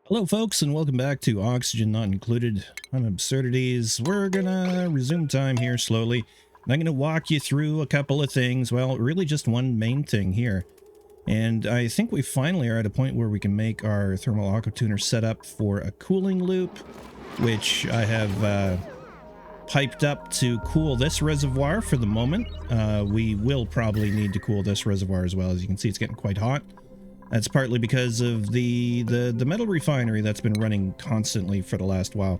Hello folks, and welcome back to Oxygen Not Included. I'm 𝘊𝘰𝘳𝘀𝑆. We're gonna resume time here slowly, and I'm gonna walk you through a couple of things. Well, really just one main thing here. And I think we finally are at a point where we can make our thermal Aquatuner setup for a cooling loop, which I have piped up to cool this reservoir for the moment. We will probably need to cool this reservoir as well. As you can see, it's getting quite hot. That's partly because of the metal refinery that's been running constantly for the last while.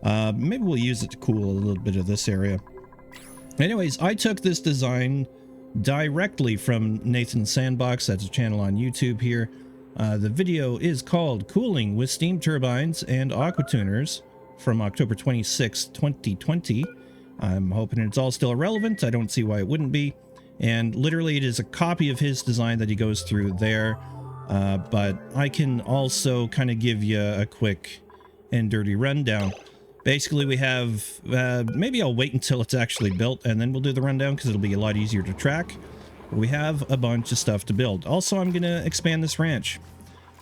Maybe we'll use it to cool a little bit of this area. Anyways, I took this design directly from Nathan's Sandbox. That's a channel on YouTube here. The video is called Cooling with Steam Turbines and Aquatuners from October 26, 2020. I'm hoping it's all still relevant. I don't see why it wouldn't be. And literally it is a copy of his design that he goes through there. But I can also kind of give you a quick and dirty rundown. Basically we have, maybe I'll wait until it's actually built and then we'll do the rundown because it'll be a lot easier to track. We have a bunch of stuff to build. Also, I'm going to expand this ranch.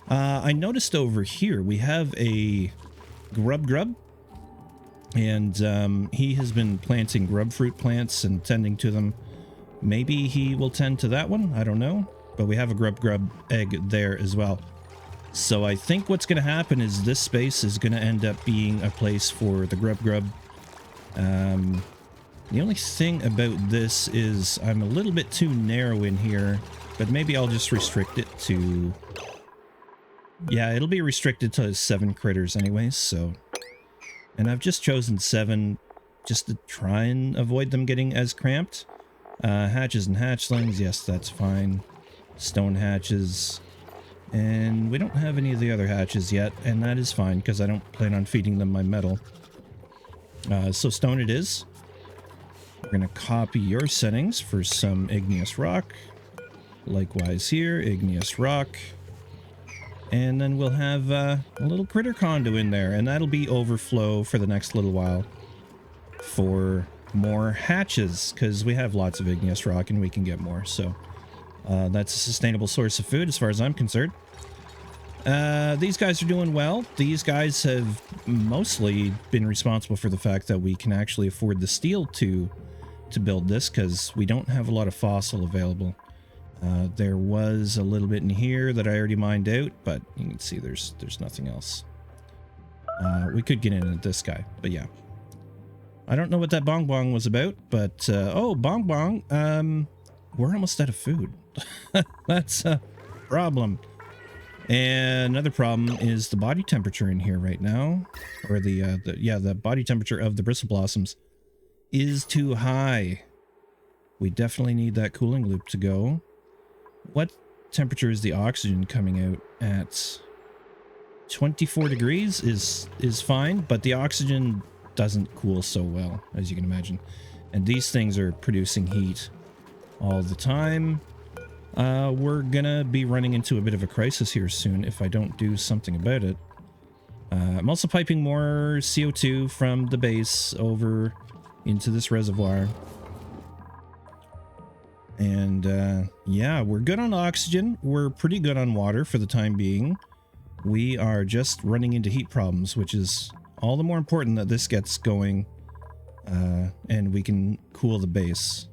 I noticed over here we have a grub. And he has been planting grub fruit plants and tending to them. Maybe he will tend to that one. I don't know. But we have a grub egg there as well. So I think what's going to happen is this space is going to end up being a place for the grub. The only thing about this is I'm a little bit too narrow in here. But maybe I'll just restrict it to... Yeah, it'll be restricted to 7 critters anyways, so... And I've just chosen 7 just to try and avoid them getting as cramped. Hatches and hatchlings, yes, that's fine. Stone hatches. And we don't have any of the other hatches yet, and that is fine because I don't plan on feeding them my metal. So stone it is. We're going to copy your settings for some igneous rock. Likewise here, igneous rock. And then we'll have a little critter condo in there, and that'll be overflow for the next little while for more hatches, because we have lots of igneous rock and we can get more. So that's a sustainable source of food as far as I'm concerned. These guys are doing well. These guys have mostly been responsible for the fact that we can actually afford the steel to build this, because we don't have a lot of fossil available. There was a little bit in here that I already mined out, but you can see there's nothing else. We could get in at this guy, but yeah. I don't know what that bong was about, but oh, bong, we're almost out of food. That's a problem. And another problem is the body temperature in here right now, or the body temperature of the bristle blossoms is too high. We definitely need that cooling loop to go. What temperature is the oxygen coming out at? 24 degrees is fine, but the oxygen doesn't cool so well, as you can imagine. And these things are producing heat all the time. We're gonna be running into a bit of a crisis here soon if I don't do something about it. I'm also piping more CO2 from the base over into this reservoir. And yeah, we're good on oxygen. We're pretty good on water for the time being. We are just running into heat problems, which is all the more important that this gets going and we can cool the base.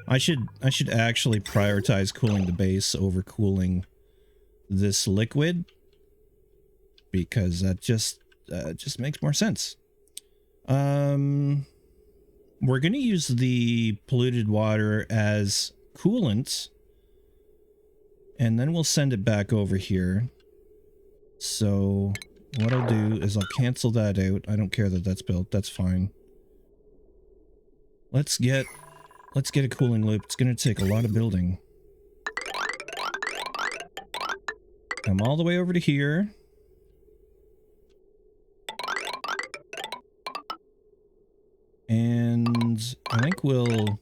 I should actually prioritize cooling the base over cooling this liquid, because that just makes more sense. We're going to use the polluted water as coolant, and then we'll send it back over here. So what I'll do is I'll cancel that out. I don't care that that's built. That's fine. Let's get a cooling loop. It's going to take a lot of building. Come all the way over to here. And I think we'll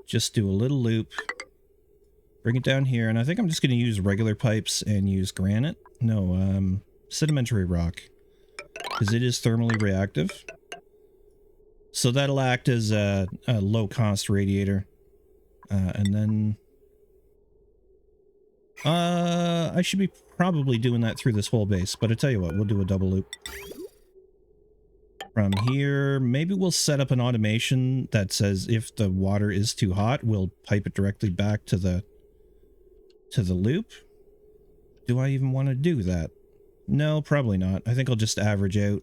just do a little loop. Bring it down here. And I think I'm just going to use regular pipes and use granite. No, sedimentary rock. Because it is thermally reactive. So that'll act as a low-cost radiator. And then I should be probably doing that through this whole base, but I tell you what, we'll do a double loop. From here, maybe we'll set up an automation that says if the water is too hot, we'll pipe it directly back to the loop. Do I even want to do that? No, probably not. I think I'll just average out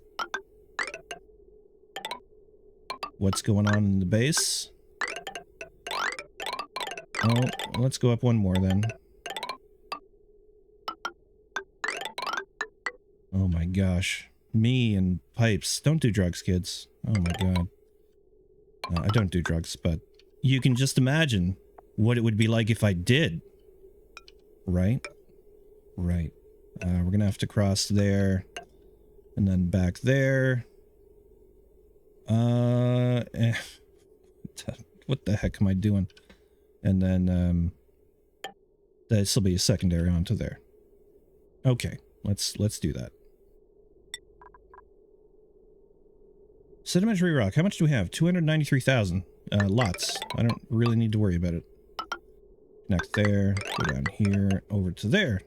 what's going on in the base. Oh, let's go up one more then. Oh my gosh. Me and pipes. Don't do drugs, kids. Oh my god. I don't do drugs, but you can just imagine what it would be like if I did. Right? Right. We're gonna have to cross there. And then back there. What the heck am I doing? And then, this will be a secondary onto there. Okay, let's do that. Sedimentary rock. How much do we have? 293,000. Lots. I don't really need to worry about it. Connect there. Go down here. Over to there.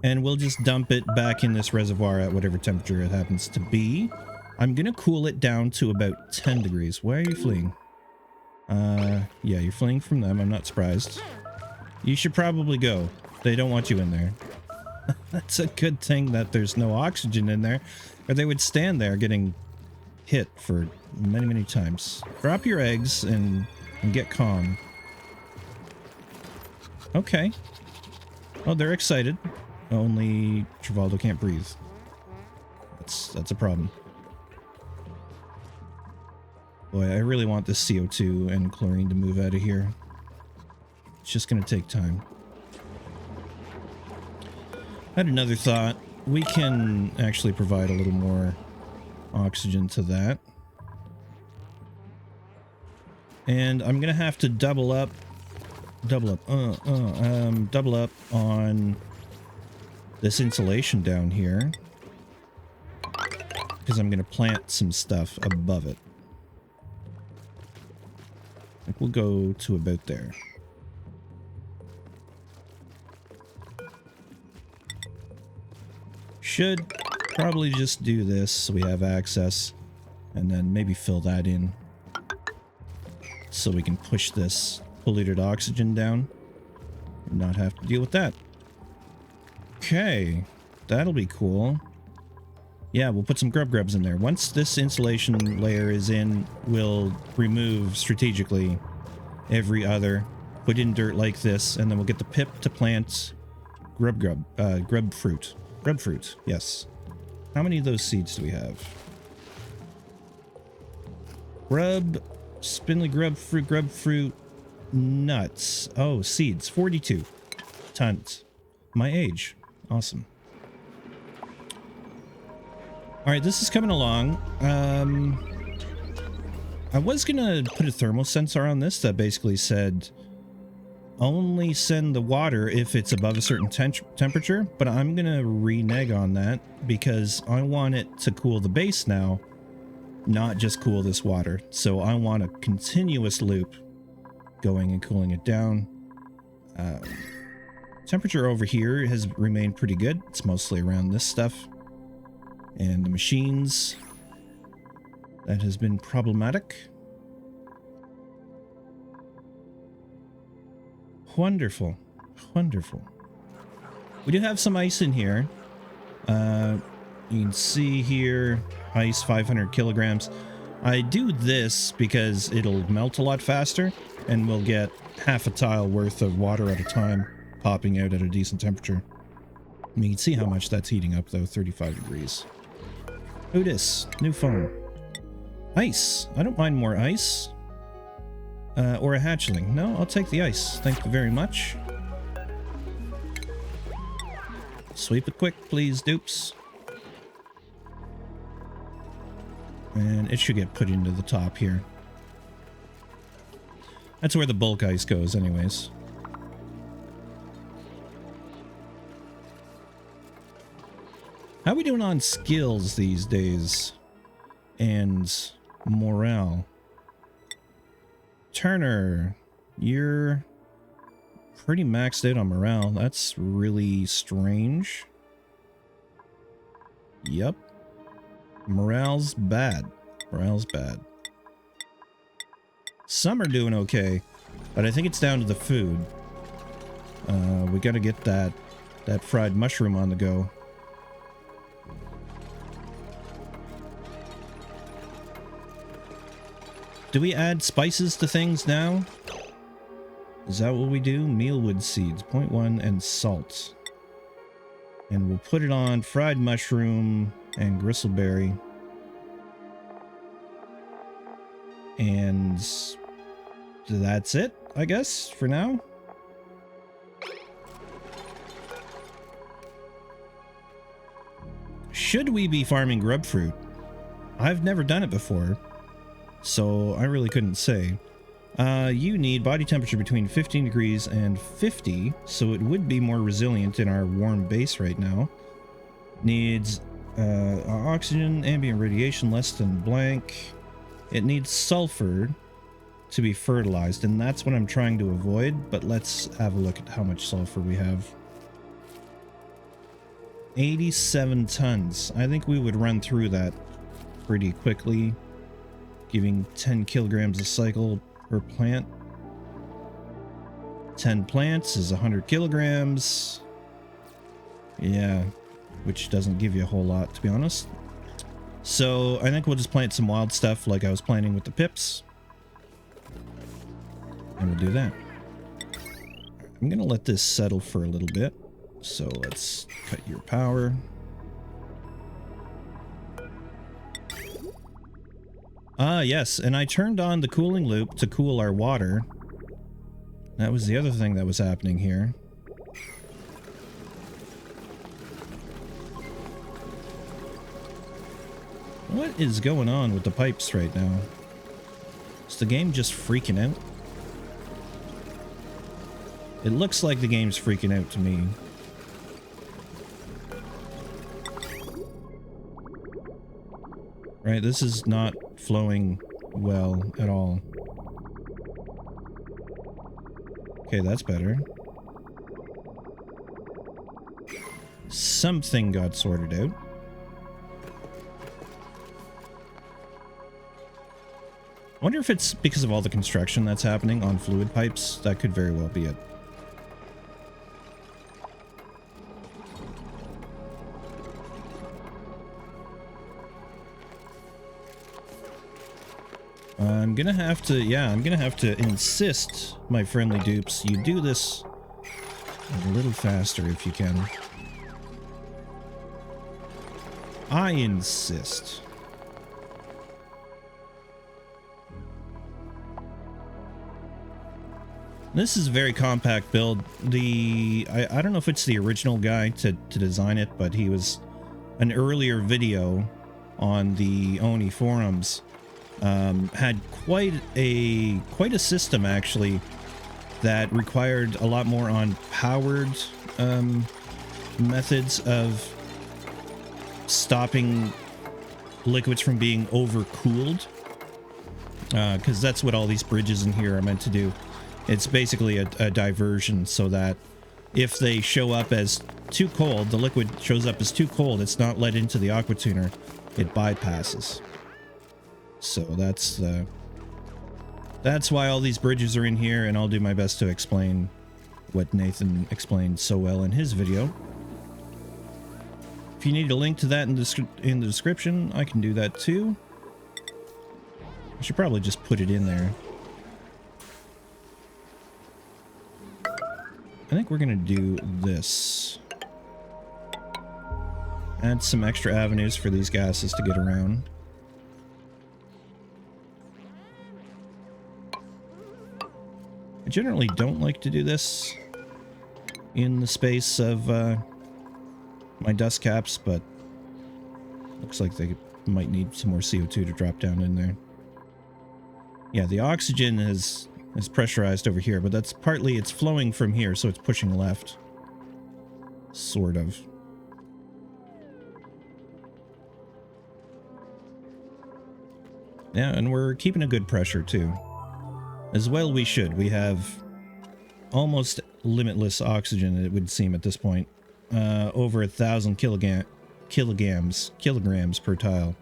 And we'll just dump it back in this reservoir at whatever temperature it happens to be. I'm gonna cool it down to about 10 degrees. Why are you fleeing? Yeah, you're fleeing from them. I'm not surprised. You should probably go. They don't want you in there. That's a good thing that there's no oxygen in there, or they would stand there getting hit for many, many times. Drop your eggs and get calm. Okay. Oh, they're excited. Only 𝘊𝘶𝘂𝘁𝘂𝘁 can't breathe. That's a problem. Boy, I really want this CO2 and chlorine to move out of here. It's just gonna take time. I had another thought. We can actually provide a little more oxygen to that. And I'm gonna have to double up on this insulation down here, because I'm gonna plant some stuff above it. Like, we'll go to about there. Should probably just do this so we have access, and then maybe fill that in so we can push this polluted oxygen down and not have to deal with that. Okay, that'll be cool. Yeah, we'll put some grubs in there. Once this insulation layer is in, we'll remove strategically every other, put in dirt like this, and then we'll get the pip to plant grub fruit. Grub fruit, yes. How many of those seeds do we have? Spindly grub fruit, nuts. Oh, seeds, 42 tons. My age. Awesome. Alright, this is coming along. I was gonna put a thermal sensor on this that basically said only send the water if it's above a certain temperature, but I'm gonna renege on that because I want it to cool the base now, not just cool this water. So I want a continuous loop going and cooling it down. Temperature over here has remained pretty good. It's mostly around this stuff. And the machines, that has been problematic. Wonderful. Wonderful. We do have some ice in here. You can see here, ice 500 kilograms. I do this because it'll melt a lot faster, and we'll get half a tile worth of water at a time popping out at a decent temperature. And you can see how much that's heating up though, 35 degrees. Who dis? New phone. Ice. I don't mind more ice. Or a hatchling. No, I'll take the ice. Thank you very much. Sweep it quick, please, dupes. And it should get put into the top here. That's where the bulk ice goes anyways. How are we doing on skills these days? And morale. Turner, you're pretty maxed out on morale. That's really strange. Yep. Morale's bad. Morale's bad. Some are doing okay, but I think it's down to the food. We gotta get that fried mushroom on the go. Do we add spices to things now? Is that what we do? Mealwood seeds, 0.1, and salt. And we'll put it on fried mushroom and gristleberry. And that's it, I guess, for now. Should we be farming grub fruit? I've never done it before, so I really couldn't say. You need body temperature between 15 degrees and 50, so it would be more resilient in our warm base right now. Needs oxygen, ambient radiation less than blank. It needs sulfur to be fertilized, and that's what I'm trying to avoid, but let's have a look at how much sulfur we have. 87 tons. I think we would run through that pretty quickly, giving 10 kilograms a cycle per plant. 10 plants is 100 kilograms. Yeah, which doesn't give you a whole lot, to be honest. So I think we'll just plant some wild stuff like I was planning with the pips. And we'll do that. I'm going to let this settle for a little bit. So let's cut your power. Ah, yes, and I turned on the cooling loop to cool our water. That was the other thing that was happening here. What is going on with the pipes right now? Is the game just freaking out? It looks like the game's freaking out to me. Right, this is not flowing well at all. Okay, that's better. Something got sorted out. I wonder if it's because of all the construction that's happening on fluid pipes. That could very well be it. I'm gonna have to, yeah, I'm gonna have to insist, my friendly dupes, you do this a little faster if you can. I insist. This is a very compact build. I don't know if it's the original guy to design it, but he was an earlier video on the Oni forums. Had quite a system actually that required a lot more on powered methods of stopping liquids from being overcooled, because that's what all these bridges in here are meant to do. It's basically a diversion so that if they show up as too cold, the liquid shows up as too cold, it's not let into the Aquatuner, it bypasses. So that's why all these bridges are in here, and I'll do my best to explain what Nathan explained so well in his video. If you need a link to that in the description, I can do that too. I should probably just put it in there. I think we're gonna do this. Add some extra avenues for these gases to get around. I generally don't like to do this in the space of my dust caps, but looks like they might need some more CO2 to drop down in there. Yeah, the oxygen is pressurized over here, but that's partly it's flowing from here, so it's pushing left. Sort of. Yeah, and we're keeping a good pressure too. As well we should. We have almost limitless oxygen, it would seem at this point. Over 1,000 kilograms per tile.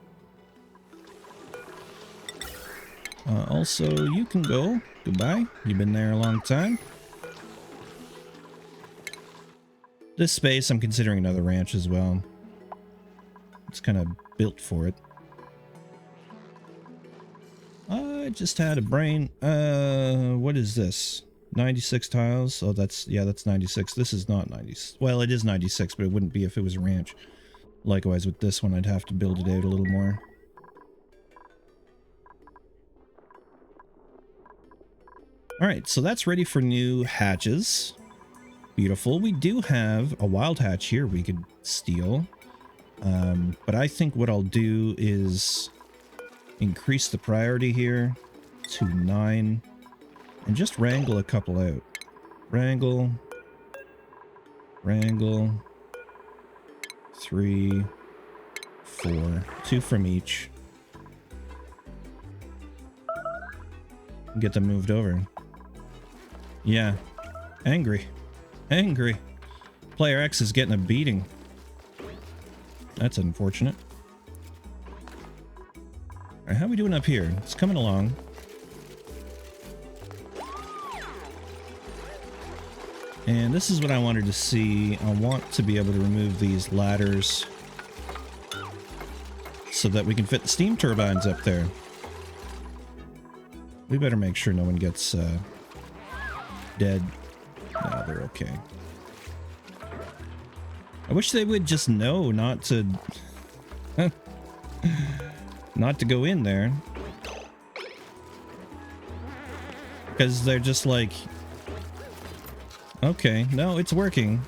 Also, you can go. Goodbye. You've been there a long time. This space, I'm considering another ranch as well. It's kind of built for it. I just had a brain. What is this? 96 tiles? Oh, that's 96. This is not 96. Well, it is 96, but it wouldn't be if it was a ranch. Likewise with this one, I'd have to build it out a little more. Alright, so that's ready for new hatches. Beautiful. We do have a wild hatch here we could steal. But I think what I'll do is increase the priority here to 9 and just wrangle a couple out. Wrangle. 3, 4, 2 from each. Get them moved over. Yeah. Angry. Player X is getting a beating. That's unfortunate. Alright, how are we doing up here? It's coming along. And this is what I wanted to see. I want to be able to remove these ladders so that we can fit the steam turbines up there. We better make sure no one gets dead. No, they're okay. I wish they would just know not to not to go in there. Because they're just like, okay, no, it's working.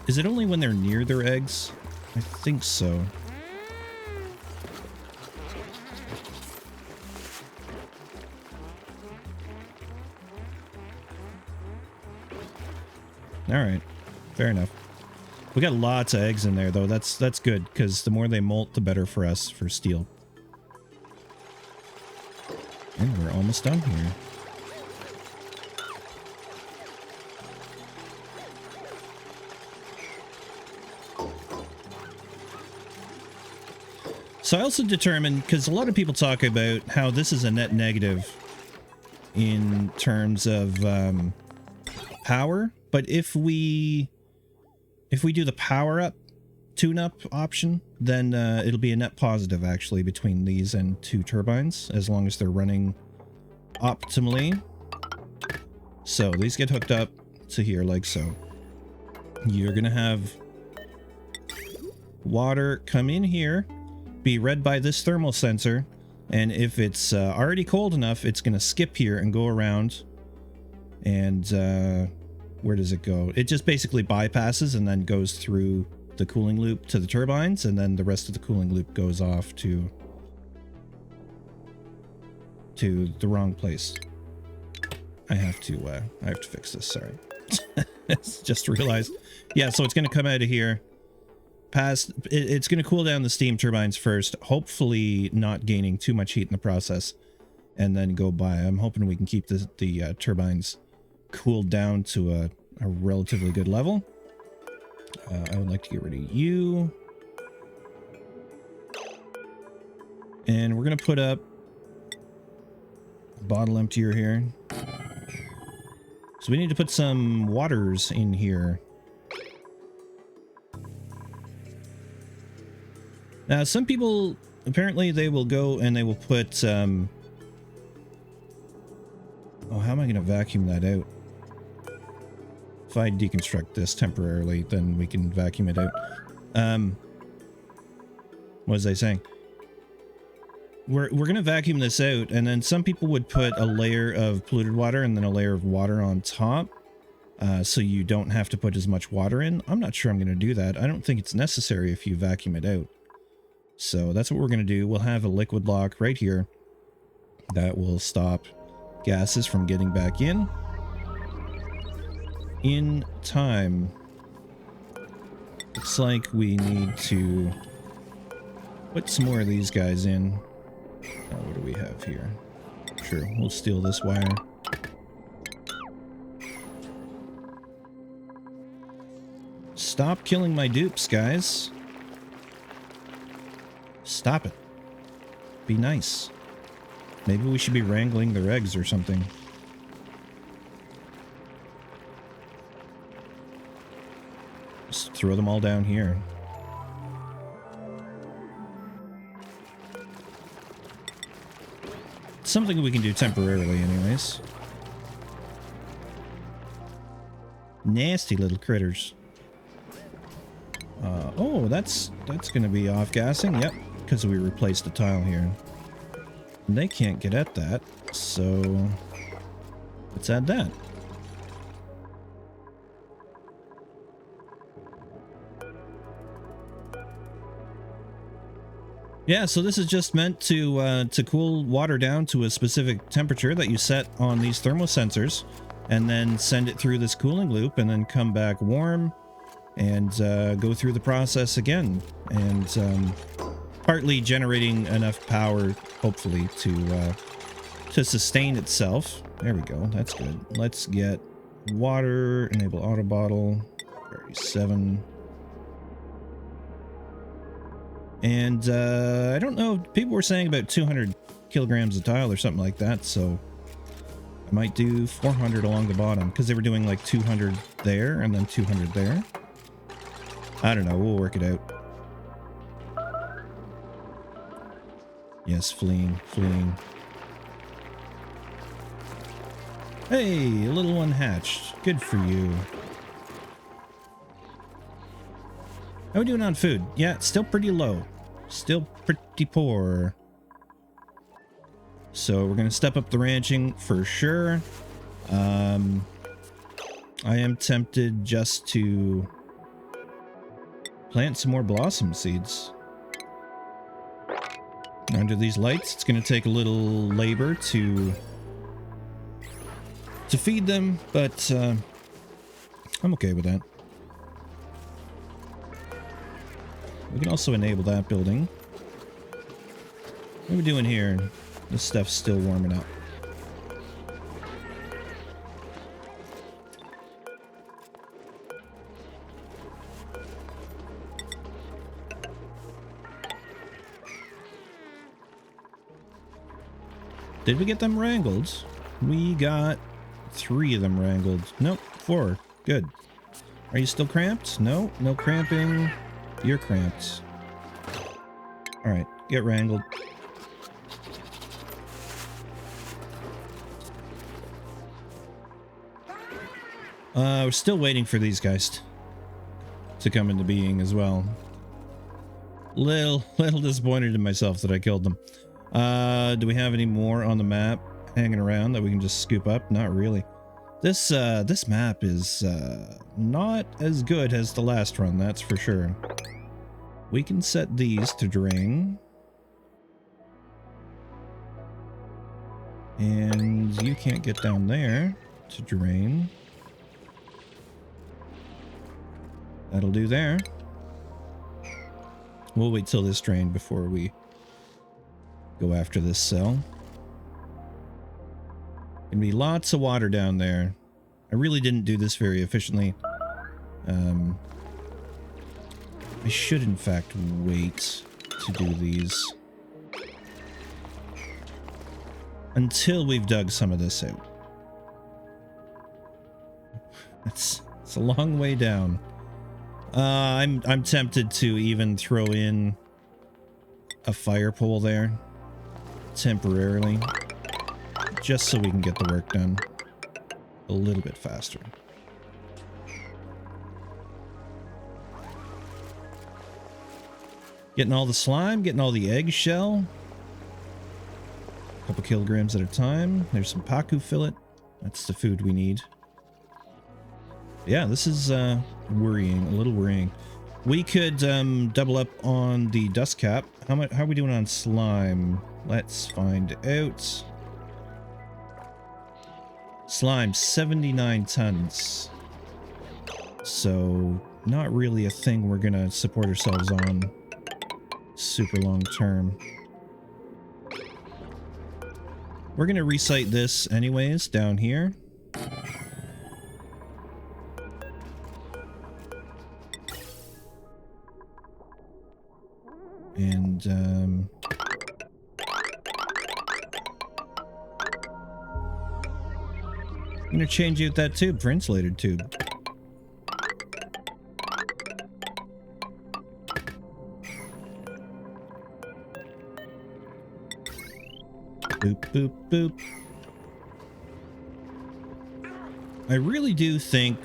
Is it only when they're near their eggs? I think so. Alright, fair enough. We got lots of eggs in there, though. That's good, because the more they molt, the better for us for steel. And we're almost done here. So I also determined, because a lot of people talk about how this is a net negative in terms of power, but if we do the power up tune-up option, then it'll be a net positive actually between these and 2 turbines, as long as they're running optimally. So these get hooked up to here like so. You're gonna have water come in here, be read by this thermal sensor, and if it's already cold enough, it's gonna skip here and go around. And where does it go? It just basically bypasses and then goes through the cooling loop to the turbines, and then the rest of the cooling loop goes off to the wrong place. I have to fix this, sorry. Just realized. Yeah, so it's going to come out of here. It's going to cool down the steam turbines first, hopefully not gaining too much heat in the process, and then go by. I'm hoping we can keep the turbines cooled down to a relatively good level. I would like to get rid of you. And we're going to put up a bottle emptier here. So we need to put some waters in here. Now, some people, apparently they will go and they will put, oh, how am I going to vacuum that out? If I deconstruct this temporarily, then we can vacuum it out. What was I saying? We're going to vacuum this out, and then some people would put a layer of polluted water and then a layer of water on top, so you don't have to put as much water in. I'm not sure I'm going to do that. I don't think it's necessary if you vacuum it out. So that's what we're going to do. We'll have a liquid lock right here that will stop gases from getting back in time. Looks like we need to put some more of these guys in. What do we have here? Sure, we'll steal this wire. Stop killing my dupes, guys. Stop it. Be nice. Maybe we should be wrangling their eggs or something. Just throw them all down here. Something we can do temporarily anyways. Nasty little critters. Oh, that's gonna be off-gassing. Yep, because we replaced the tile here. And they can't get at that, so let's add that. Yeah, so this is just meant to cool water down to a specific temperature that you set on these thermosensors, and then send it through this cooling loop, and then come back warm, and go through the process again, and partly generating enough power, hopefully, to sustain itself. There we go. That's good. Let's get water. Enable auto bottle. 37. And I don't know. People were saying about 200 kilograms of tile or something like that. So I might do 400 along the bottom, because they were doing like 200 there and then 200 there. I don't know. We'll work it out. Yes, fleeing. Hey, a little one hatched. Good for you. How are we doing on food? Yeah, it's still pretty low. Still pretty poor. So we're going to step up the ranching for sure. I am tempted just to plant some more blossom seeds. Under these lights, it's going to take a little labor to feed them, but I'm okay with that. We can also enable that building. What are we doing here? This stuff's still warming up. Did we get them wrangled? We got 3 of them wrangled. Nope, 4. Good. Are you still cramped? No, no cramping. You're cramped. Alright, get wrangled. We're still waiting for these guys to come into being as well. Little disappointed in myself that I killed them. Do we have any more on the map hanging around that we can just scoop up? Not really. This map is not as good as the last run, that's for sure. We can set these to drain. And you can't get down there to drain. That'll do there. We'll wait till this drained before we go after this cell. Gonna be lots of water down there. I really didn't do this very efficiently. I should in fact wait to do these until we've dug some of this out. It's a long way down. I'm tempted to even throw in a fire pole there temporarily, just so we can get the work done a little bit faster. Getting all the slime, getting all the eggshell. A couple kilograms at a time. There's some pacu fillet. That's the food we need. Yeah, this is worrying, a little worrying. We could double up on the dust cap. How are we doing on slime? Let's find out. Slime, 79 tons. So, not really a thing we're gonna support ourselves on super long term. We're gonna recite this anyways down here. And I'm gonna change out that tube for insulated tube. Boop, boop, boop. I really do think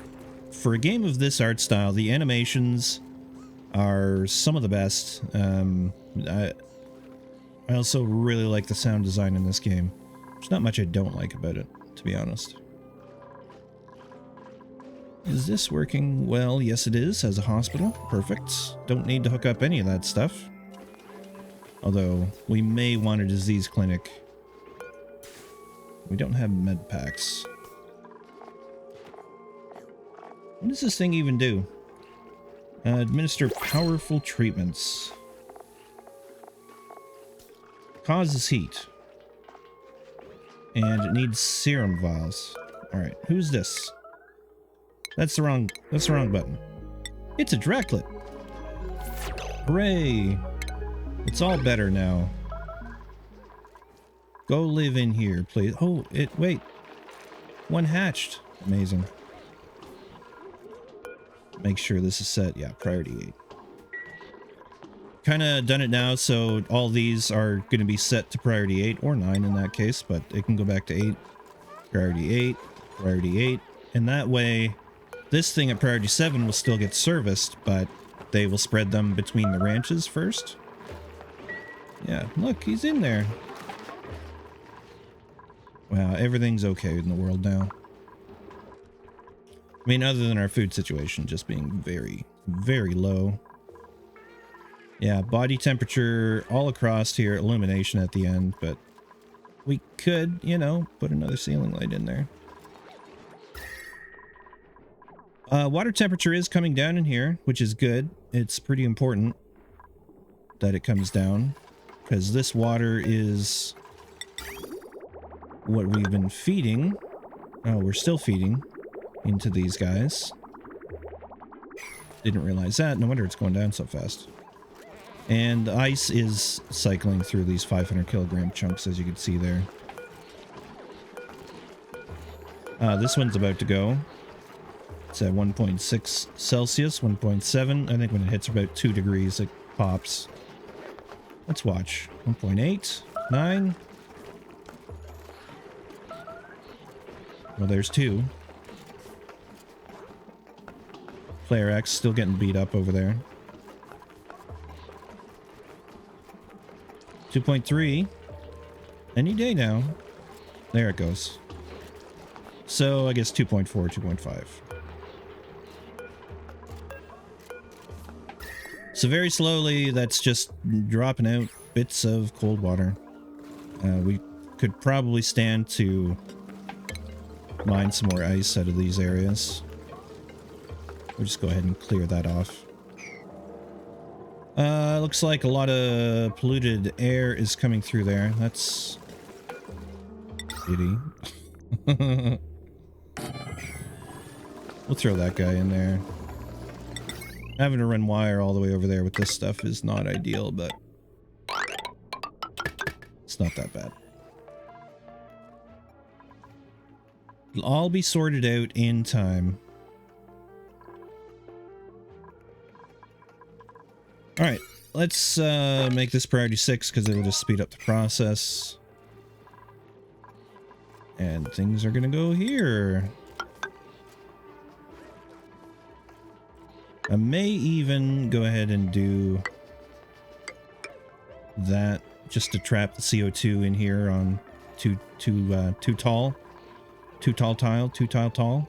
for a game of this art style, the animations are some of the best. I also really like the sound design in this game. There's not much I don't like about it, to be honest. Is this working well? Yes, it is, as a hospital. Perfect. Don't need to hook up any of that stuff. Although, we may want a disease clinic. We don't have med packs. What does this thing even do? Administer powerful treatments. Causes heat. And it needs serum vials. Alright, who's this? That's the wrong button. It's a Draclet. Hooray! It's all better now. Go live in here, please. Oh, wait. One hatched. Amazing. Make sure this is set. Yeah, priority 8. Kind of done it now, so all these are going to be set to priority 8, or 9 in that case, but it can go back to 8. Priority 8, priority 8. And that way, this thing at priority 7 will still get serviced, but they will spread them between the ranches first. Yeah, look, he's in there. Wow, everything's okay in the world now. I mean, other than our food situation just being very, very low. Yeah, body temperature all across here, illumination at the end, but we could, you know, put another ceiling light in there. Water temperature is coming down in here, which is good. It's pretty important that it comes down, because this water is what we've been feeding. Oh, we're still feeding into these guys. Didn't realize that. No wonder it's going down so fast. And ice is cycling through these 500 kilogram chunks, as you can see there. This one's about to go. It's at 1.6 Celsius, 1.7. I think when it hits about 2 degrees, it pops. Let's watch. 1.8, 9. Well, there's 2. Player X still getting beat up over there. 2.3. Any day now. There it goes. So I guess 2.4, 2.5. So very slowly, that's just dropping out bits of cold water. We could probably stand to mine some more ice out of these areas. We'll just go ahead and clear that off. Looks like a lot of polluted air is coming through there. That's pity. We'll throw that guy in there. Having to run wire all the way over there with this stuff is not ideal, but it's not that bad. It'll all be sorted out in time. Alright, let's make this priority 6 because it'll just speed up the process. And things are gonna go here. I may even go ahead and do that just to trap the CO2 in here on too tall tile.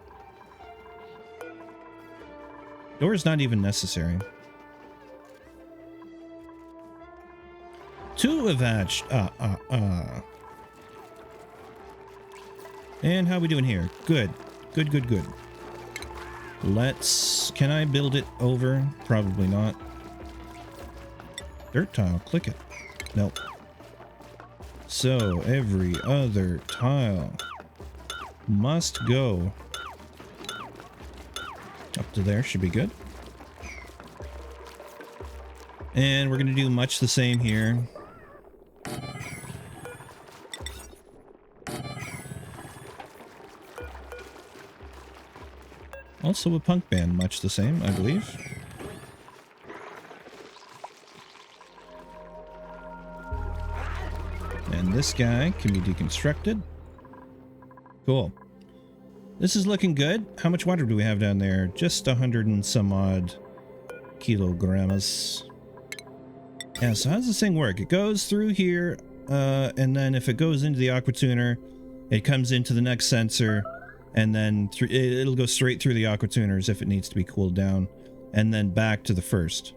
Door's not even necessary. 2 have hatched. And how we doing here? Good. Good. Can I build it over? Probably not. Dirt tile, click it. Nope. So every other tile must go up to there, should be good. And we're going to do much the same here. Also a punk band, much the same, I believe. And this guy can be deconstructed. Cool. This is looking good. How much water do we have down there? Just 100 and some odd kilograms. Yeah, so how does this thing work? It goes through here, and then if it goes into the Aquatuner, it comes into the next sensor, and then it'll go straight through the Aquatuners if it needs to be cooled down, and then back to the first.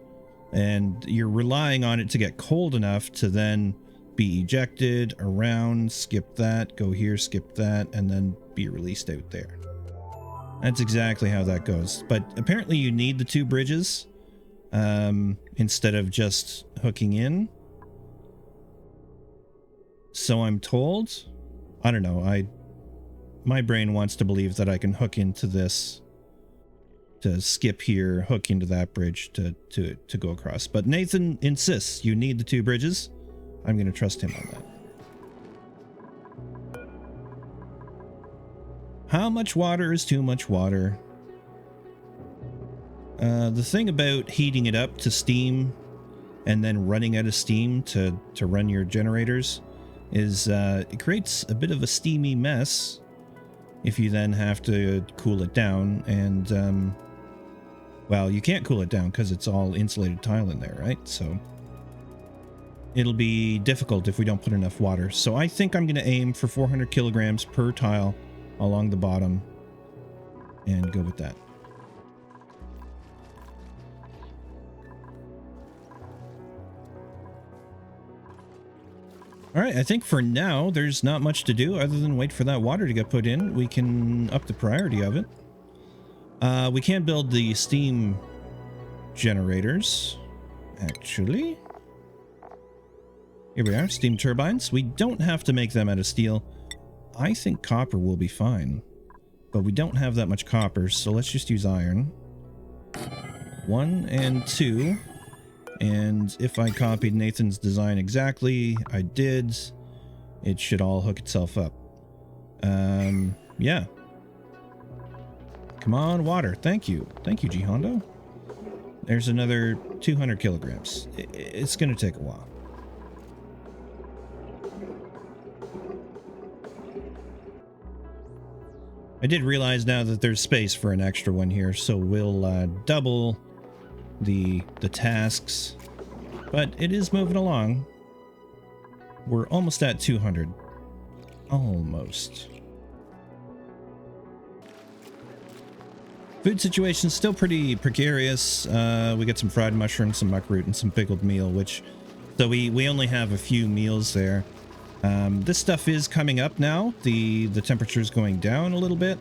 And you're relying on it to get cold enough to then be ejected around, skip that, go here, skip that, and then be released out there. That's exactly how that goes. But apparently you need the two bridges instead of just hooking in. So I'm told. I don't know. My brain wants to believe that I can hook into this to skip here, hook into that bridge to go across. But Nathan insists you need the two bridges. I'm going to trust him on that. How much water is too much water? The thing about heating it up to steam and then running out of steam to run your generators is it creates a bit of a steamy mess if you then have to cool it down. And, well, you can't cool it down because it's all insulated tile in there, right? So it'll be difficult if we don't put enough water. So I think I'm going to aim for 400 kilograms per tile along the bottom and go with that. All right, I think for now there's not much to do other than wait for that water to get put in. We can up the priority of it. We can build the steam generators, actually. Here we are, steam turbines. We don't have to make them out of steel. I think copper will be fine, but we don't have that much copper, so let's just use iron. 1 and 2. And if I copied Nathan's design exactly, I did. It should all hook itself up. Yeah. Come on, water. Thank you. Thank you, 𝘬𝘭𝘥. There's another 200 kilograms. It's going to take a while. I did realize now that there's space for an extra one here, so we'll double the tasks, but it is moving along. We're almost at 200. Almost. Food situation's still pretty precarious. We get some fried mushrooms, some muckroot, and some pickled meal, so we only have a few meals there. This stuff is coming up now. The temperature's going down a little bit,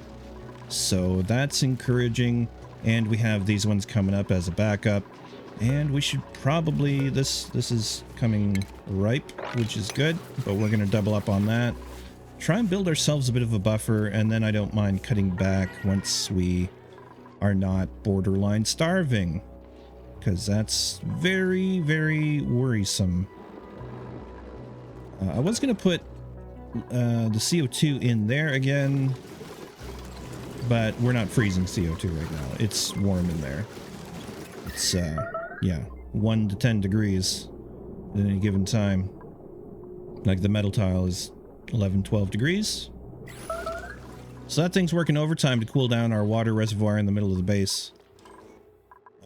so that's encouraging. And we have these ones coming up as a backup. And we should probably... This is coming ripe, which is good. But we're going to double up on that. Try and build ourselves a bit of a buffer. And then I don't mind cutting back once we are not borderline starving. Because that's very, very worrisome. I was going to put the CO2 in there again. But we're not freezing CO2 right now. It's warm in there. It's, yeah, 1 to 10 degrees at any given time. Like the metal tile is 11, 12 degrees. So that thing's working overtime to cool down our water reservoir in the middle of the base.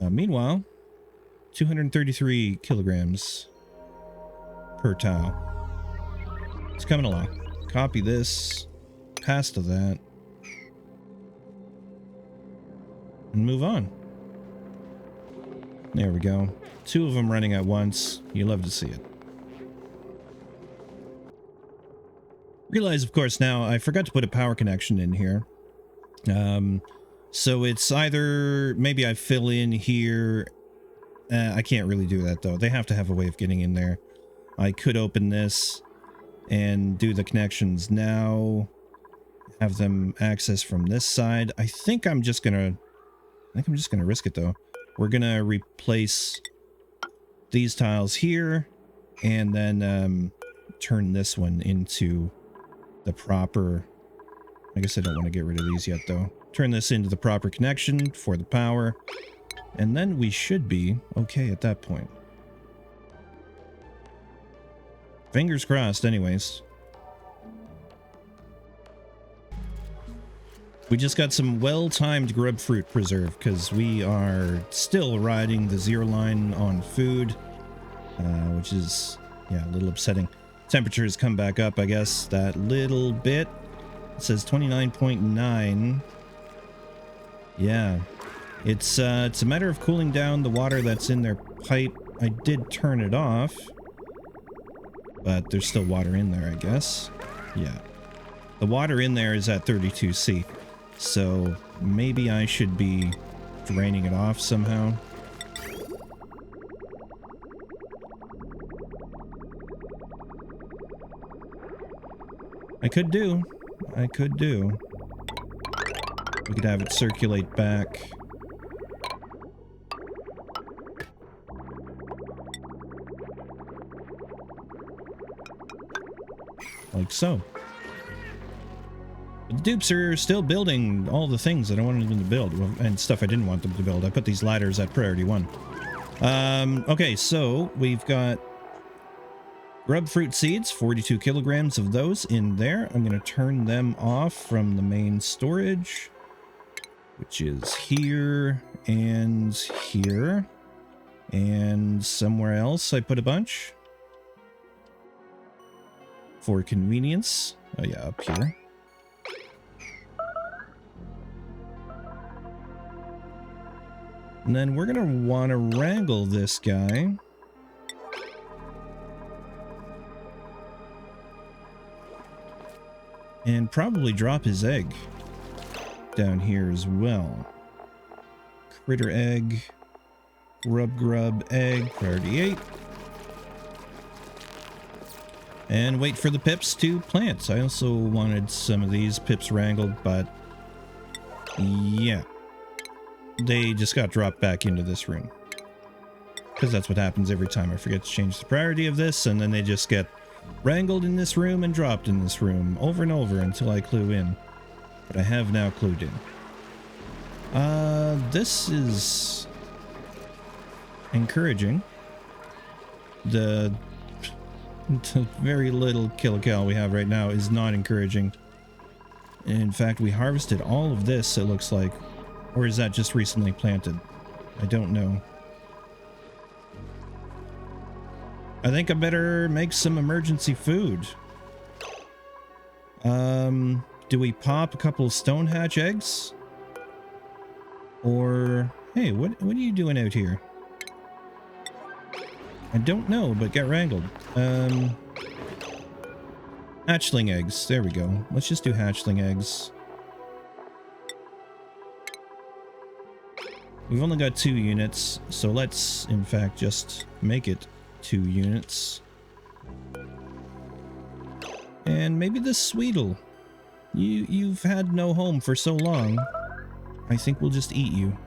Meanwhile, 233 kilograms per tile. It's coming along. Copy this, pass to that. And move on. There we go. 2 of them running at once. You love to see it. Realize, of course, now I forgot to put a power connection in here. So it's either maybe I fill in here. I can't really do that though. They have to have a way of getting in there. I could open this and do the connections now. Have them access from this side. I think I'm just gonna risk it though. We're gonna replace these tiles here, and then turn this one into the proper... I guess I don't want to get rid of these yet, though. Turn this into the proper connection for the power, and then we should be okay at that point. Fingers crossed, anyways. We just got some well-timed grub fruit preserve, because we are still riding the 0 line on food, which is, yeah, a little upsetting. Temperatures come back up, I guess, that little bit. It says 29.9. Yeah. It's a matter of cooling down the water that's in their pipe. I did turn it off, but there's still water in there, I guess. Yeah. The water in there is at 32°C, so maybe I should be draining it off somehow. I could do. We could have it circulate back. Like so. But the dupes are still building all the things that I wanted them to build, and stuff I didn't want them to build. I put these ladders at priority 1. Okay, so we've got grub fruit seeds, 42 kilograms of those in there. I'm going to turn them off from the main storage, which is here and here and somewhere else. I put a bunch for convenience. Oh yeah, up here. And then we're going to want to wrangle this guy. And probably drop his egg down here as well. Critter egg, grub egg, priority 8. And wait for the pips to plant. I also wanted some of these pips wrangled, but yeah. They just got dropped back into this room. Because that's what happens every time I forget to change the priority of this, and then they just get wrangled in this room and dropped in this room over and over until I clue in. But I have now clued in. This is encouraging. The very little kilocal we have right now is not encouraging. In fact, we harvested all of this, it looks like. Or is that just recently planted? I don't know. I think I better make some emergency food. Do we pop a couple of stone hatch eggs? Or, hey, what are you doing out here? I don't know, but get wrangled. Hatchling eggs. There we go. Let's just do hatchling eggs. We've only got 2 units, so let's, in fact, just make it 2 units. And maybe this Sweetle. You've had no home for so long. I think we'll just eat you.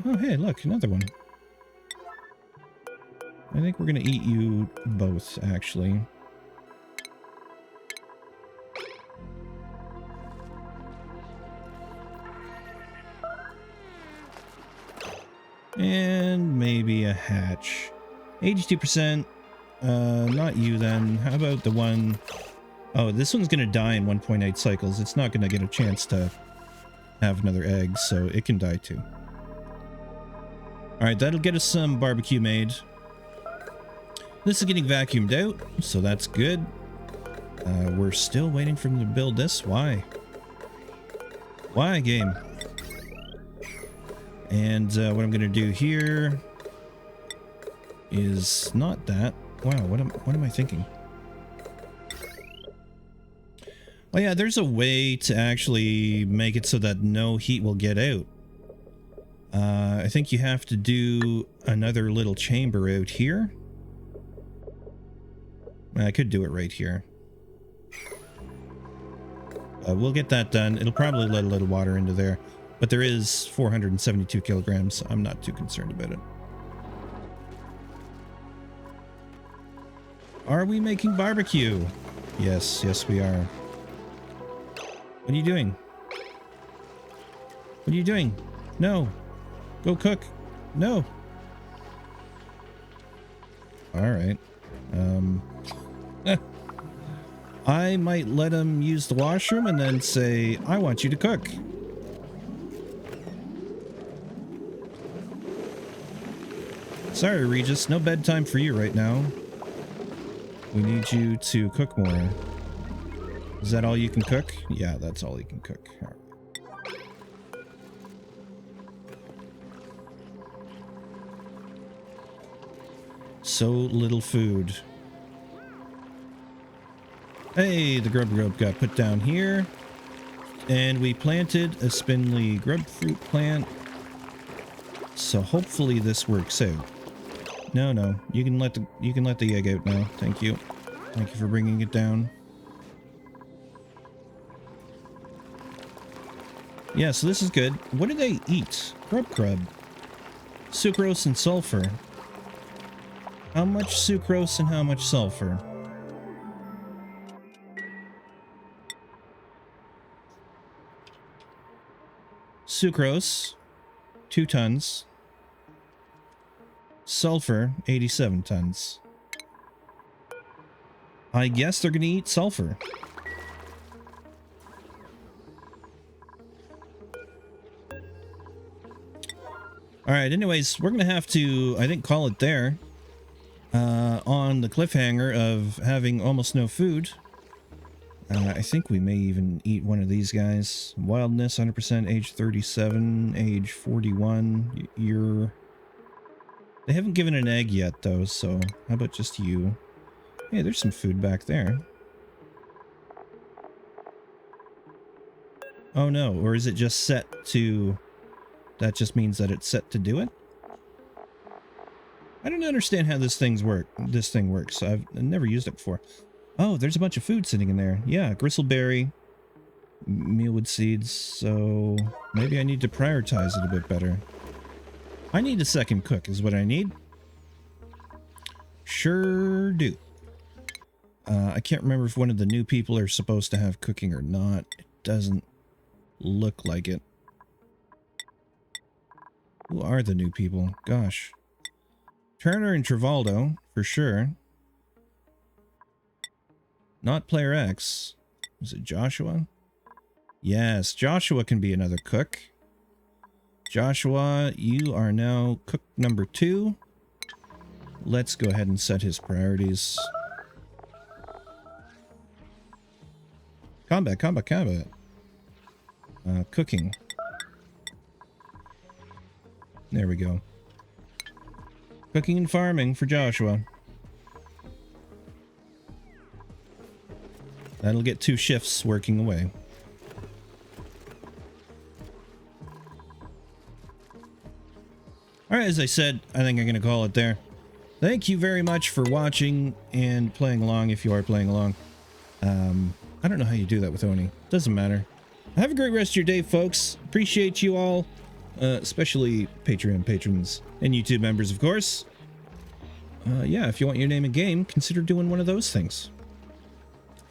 Oh, hey, look, another one. I think we're gonna eat you both, actually. And maybe a hatch. 82%. Not you then. How about the one... Oh, this one's gonna die in 1.8 cycles. It's not gonna get a chance to have another egg, so it can die too. Alright, that'll get us some barbecue made. This is getting vacuumed out, so that's good. We're still waiting for them to build this. Why? Why, game? And what I'm going to do here is not that. Wow, what am I thinking? Oh yeah, there's a way to actually make it so that no heat will get out. I think you have to do another little chamber out here. I could do it right here. We'll get that done. It'll probably let a little water into there. But there is 472 kilograms. I'm not too concerned about it. Are we making barbecue? Yes, yes we are. What are you doing? What are you doing? No. Go cook. No. Alright. I might let him use the washroom and then say, I want you to cook. Sorry, Regis. No bedtime for you right now. We need you to cook more. Is that all you can cook? Yeah, that's all you can cook. All right. So little food. Hey, the grub got put down here. And we planted a spindly grub fruit plant. So hopefully this works out. No, you can let the egg out now. Thank you. Thank you for bringing it down. Yeah, so this is good. What do they eat? Grub. Sucrose and sulfur. How much sucrose and how much sulfur? Sucrose, 2 tons. Sulfur, 87 tons. I guess they're gonna eat sulfur. Alright, anyways, we're gonna have to, I think, call it there. On the cliffhanger of having almost no food. I think we may even eat one of these guys. Wildness, 100%, age 37, age 41. They haven't given an egg yet, though, so how about just you? Hey, there's some food back there. Oh no, or is it just set to... That just means that it's set to do it? I don't understand how this thing works. I've never used it before. Oh, there's a bunch of food sitting in there. Yeah, gristleberry, mealwood seeds. So maybe I need to prioritize it a bit better. I need a second cook is what I need. Sure do. I can't remember if one of the new people are supposed to have cooking or not. It doesn't look like it. Who are the new people? Gosh. Turner and Travoldo, for sure. Not Player X. Is it Joshua? Yes, Joshua can be another cook. Joshua, you are now cook number 2. Let's go ahead and set his priorities. Combat. Cooking. There we go. Cooking and farming for Joshua. That'll get 2 shifts working away. Alright, as I said, I think I'm going to call it there. Thank you very much for watching and playing along if you are playing along. I don't know how you do that with Oni. Doesn't matter. Have a great rest of your day, folks. Appreciate you all. Especially Patreon patrons and YouTube members, of course. Yeah, if you want your name in game, consider doing one of those things.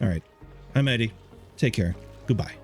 Alright, I'm Eddie. Take care. Goodbye.